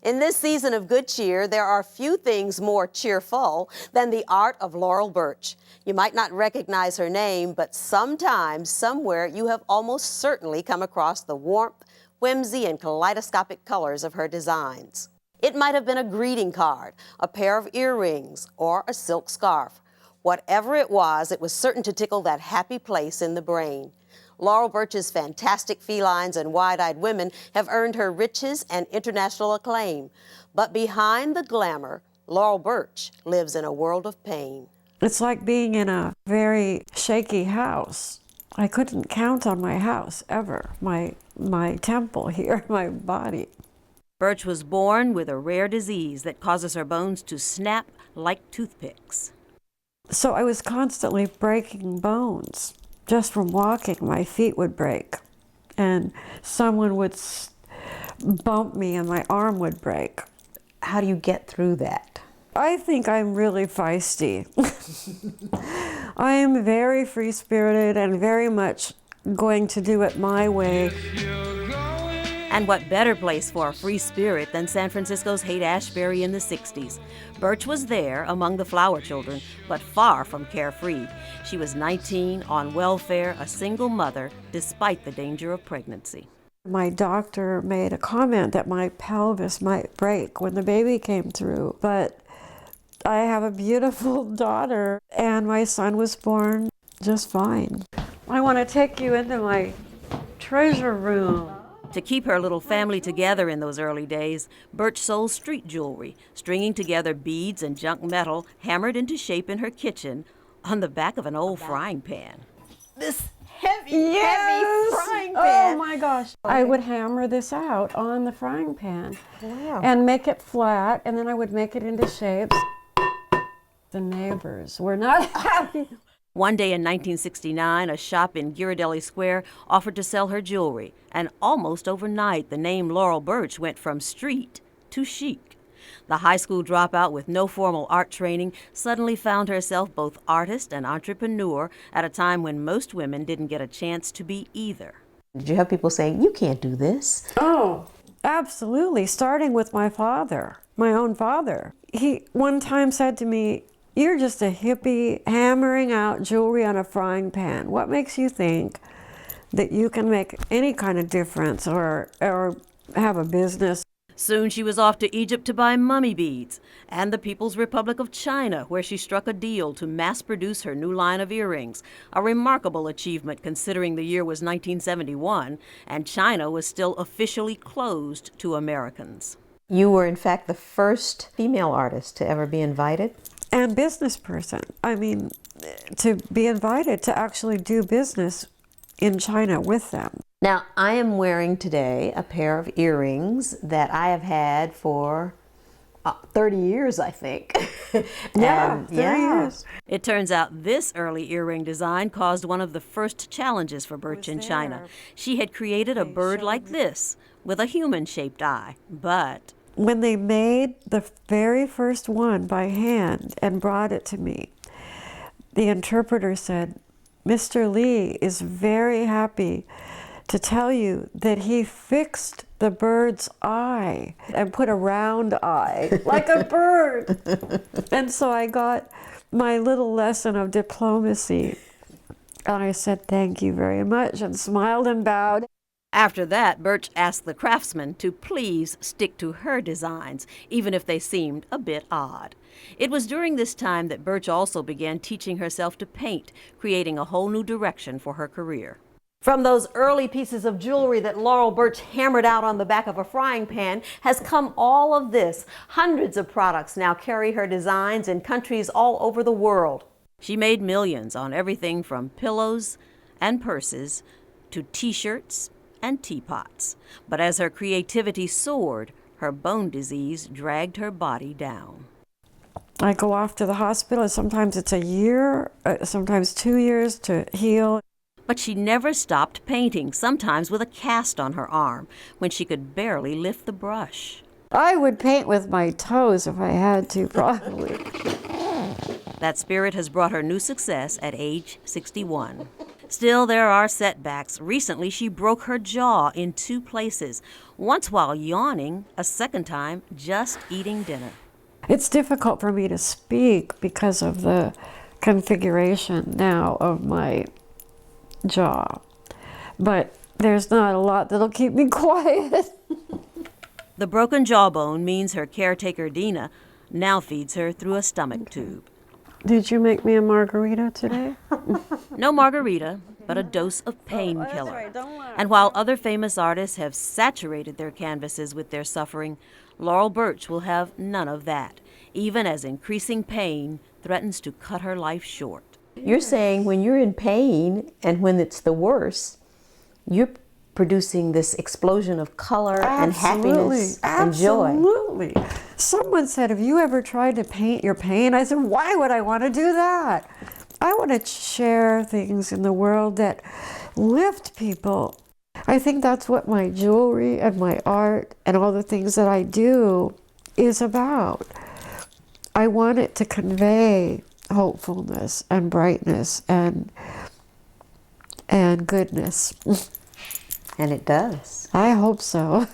In this season of good cheer, there are few things more cheerful than the art of Laurel Burch. You might not recognize her name, but sometime, somewhere, you have almost certainly come across the warmth, whimsy, and kaleidoscopic colors of her designs. It might have been a greeting card, a pair of earrings, or a silk scarf. Whatever it was certain to tickle that happy place in the brain. Laurel Burch's fantastic felines and wide-eyed women have earned her riches and international acclaim. But behind the glamour, Laurel Burch lives in a world of pain. It's like being in a very shaky house. I couldn't count on my house ever, my temple here, my body. Burch was born with a rare disease that causes her bones to snap like toothpicks. So I was constantly breaking bones. Just from walking, my feet would break, and someone would bump me and my arm would break. How do you get through that? I think I'm really feisty. I am very free-spirited and very much going to do it my way. And what better place for a free spirit than San Francisco's Haight-Ashbury in the 60s? Burch was there among the flower children, but far from carefree. She was 19, on welfare, a single mother, despite the danger of pregnancy. My doctor made a comment that my pelvis might break when the baby came through, but I have a beautiful daughter, and my son was born just fine. I want to take you into my treasure room. To keep her little family together in those early days, Burch sold street jewelry, stringing together beads and junk metal hammered into shape in her kitchen on the back of an old frying pan. This heavy frying pan. Oh my gosh. Okay. I would hammer this out on the frying pan. Wow. And make it flat, and then I would make it into shapes. The neighbors were not happy. One day in 1969, a shop in Ghirardelli Square offered to sell her jewelry, and almost overnight, the name Laurel Burch went from street to chic. The high school dropout with no formal art training suddenly found herself both artist and entrepreneur at a time when most women didn't get a chance to be either. Did you have people saying, "You can't do this"? Oh, absolutely, starting with my father, my own father. He one time said to me, "You're just a hippie hammering out jewelry on a frying pan. What makes you think that you can make any kind of difference or have a business?" Soon she was off to Egypt to buy mummy beads, and the People's Republic of China, where she struck a deal to mass-produce her new line of earrings, a remarkable achievement considering the year was 1971, and China was still officially closed to Americans. You were, in fact, the first female artist to ever be invited? And business person. I mean, to be invited to actually do business in China with them. Now, I am wearing today a pair of earrings that I have had for 30 years, I think. Yeah, 30 years. It turns out this early earring design caused one of the first challenges for Burch in China. She had created a bird like this, with a human-shaped eye, but when they made the very first one by hand and brought it to me, the interpreter said, "Mr. Lee is very happy to tell you that he fixed the bird's eye and put a round eye like a bird." And so I got my little lesson of diplomacy. And I said, "Thank you very much," and smiled and bowed. After that, Burch asked the craftsman to please stick to her designs, even if they seemed a bit odd. It was during this time that Burch also began teaching herself to paint, creating a whole new direction for her career. From those early pieces of jewelry that Laurel Burch hammered out on the back of a frying pan has come all of this. Hundreds of products now carry her designs in countries all over the world. She made millions on everything from pillows and purses to t-shirts and teapots. But as her creativity soared, her bone disease dragged her body down. I go off to the hospital. Sometimes it's a year, sometimes 2 years to heal. But she never stopped painting, sometimes with a cast on her arm, when she could barely lift the brush. I would paint with my toes if I had to, probably. That spirit has brought her new success at age 61. Still, there are setbacks. Recently, she broke her jaw in 2 places, once while yawning, a second time just eating dinner. It's difficult for me to speak because of the configuration now of my jaw, but there's not a lot that'll keep me quiet. The broken jawbone means her caretaker, Dina, now feeds her through a stomach tube. Did you make me a margarita today? No margarita, but a dose of painkiller. And while other famous artists have saturated their canvases with their suffering, Laurel Burch will have none of that, even as increasing pain threatens to cut her life short. You're saying when you're in pain and when it's the worst, you're producing this explosion of color and happiness and joy. Absolutely. Someone said, have you ever tried to paint your pain? I said, why would I want to do that? I want to share things in the world that lift people. I think that's what my jewelry and my art and all the things that I do is about. I want it to convey hopefulness and brightness and goodness. And it does. I hope so.